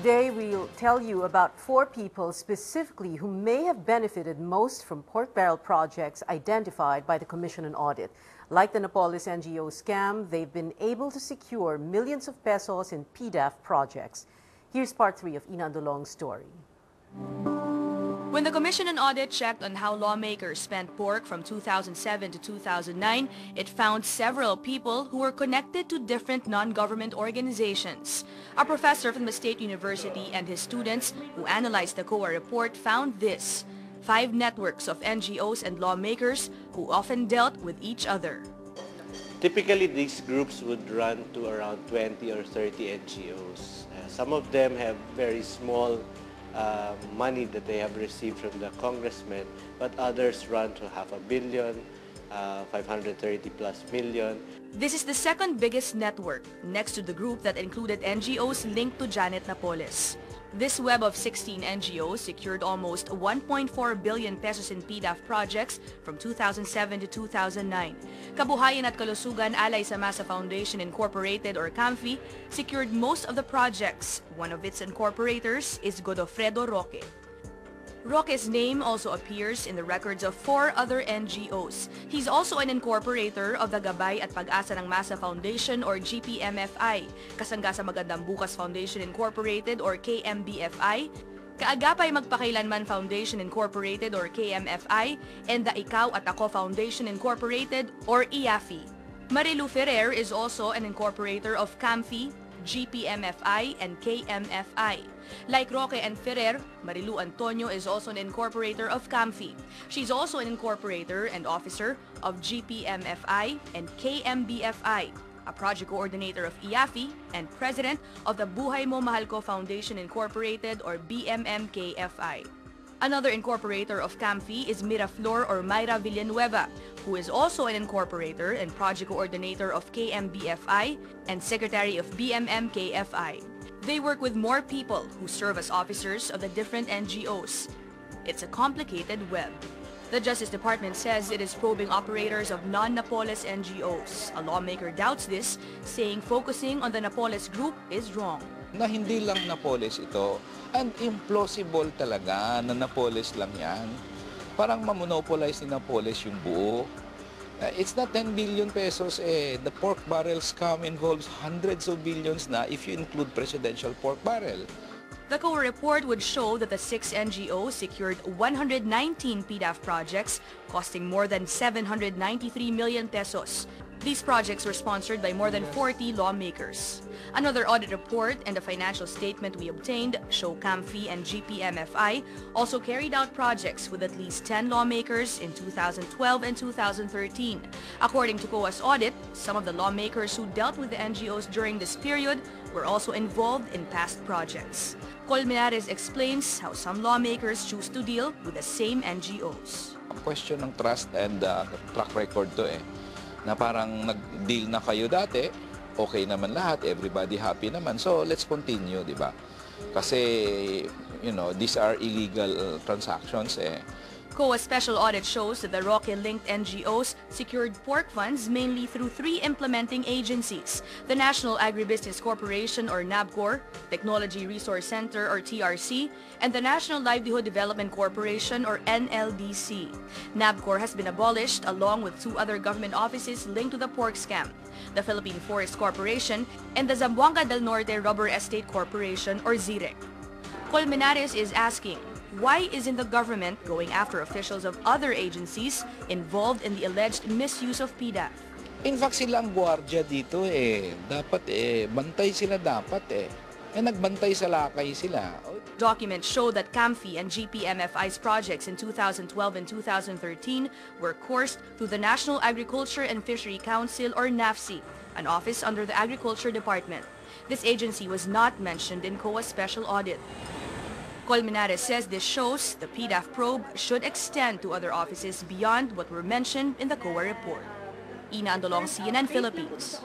Today, we'll tell you about 4 people specifically who may have benefited most from pork barrel projects identified by the Commission on Audit. Like the Napoleses NGO scam, they've been able to secure millions of pesos in PDAF projects. Here's part 3 of Ina Andolong's story. When the Commission on Audit checked on how lawmakers spent pork from 2007 to 2009, it found several people who were connected to different non-government organizations. A professor from the State University and his students who analyzed the COA report found this: 5 networks of NGOs and lawmakers who often dealt with each other. Typically, these groups would run to around 20 or 30 NGOs. Some of them have very small money that they have received from the congressmen, but others run to $500 million, 530+ million. This is the second biggest network, next to the group that included NGOs linked to Janet Napoles. This web of 16 NGOs secured almost 1.4 billion pesos in PDAF projects from 2007 to 2009. Kabuhayan at Kalusugan Alay sa Masa Foundation Incorporated or CAMFI secured most of the projects. One of its incorporators is Godofredo Roque. Roque's name also appears in the records of 4 other NGOs. He's also an incorporator of the Gabay at Pag-asa ng Masa Foundation or GPMFI, Kasangga sa Magandang Bukas Foundation Incorporated or KMBFI, Kaagapay Magpakailanman Foundation Incorporated or KMFI, and the Ikaw at Ako Foundation Incorporated or IAFI. Marilu Ferrer is also an incorporator of CAMFI, GPMFI, and KMFI. Like Roque and Ferrer, Marilu Antonio is also an incorporator of CAMFI. She's also an incorporator and officer of GPMFI and KMBFI, a project coordinator of IAFI, and president of the Buhay Mo Mahal Ko Foundation Incorporated or BMMKFI. Another incorporator of CAMFI is Miraflor or Mayra Villanueva, who is also an incorporator and project coordinator of KMBFI and secretary of BMMKFI. They work with more people who serve as officers of the different NGOs. It's a complicated web. The Justice Department says it is probing operators of non-Napoles NGOs. A lawmaker doubts this, saying focusing on the Napoles group is wrong. Na hindi lang Napoles ito, and implausible talaga na Napoles lang yan. Parang mamonopolize ni Napoles yung buo. It's not 10 billion pesos eh. The pork barrel scam involves hundreds of billions na if you include presidential pork barrel. The COA report would show that the 6 NGOs secured 119 PDAF projects costing more than 793 million pesos. These projects were sponsored by more than 40 lawmakers. Another audit report and a financial statement we obtained show CAMFI and GPMFI also carried out projects with at least 10 lawmakers in 2012 and 2013. According to COA's audit, some of the lawmakers who dealt with the NGOs during this period were also involved in past projects. Colmenares explains how some lawmakers choose to deal with the same NGOs. A question ng trust and track record to eh. Na parang nag-deal na kayo dati, okay naman lahat, everybody happy naman. So let's continue, di ba? Kasi, you know, these are illegal transactions eh. COA's special audit shows that the Roque-linked NGOs secured pork funds mainly through 3 implementing agencies: the National Agribusiness Corporation or NABCOR, Technology Resource Center or TRC, and the National Livelihood Development Corporation or NLDC. NABCOR has been abolished along with 2 other government offices linked to the pork scam: the Philippine Forest Corporation and the Zamboanga del Norte Rubber Estate Corporation or ZIREC. Colmenares is asking, why isn't the government going after officials of other agencies involved in the alleged misuse of PDAF? In fact, sila ang guardia dito eh. Dapat eh, bantay sila dapat eh. Nagbantay sa lakay sila. Documents show that CAMFI and GPMFI's projects in 2012 and 2013 were coursed through the National Agriculture and Fishery Council or NAFC, an office under the Agriculture Department. This agency was not mentioned in COA's special audit. Colmenares says this shows the PDAF probe should extend to other offices beyond what were mentioned in the COA report. Ina Andolong, CNN Philippines.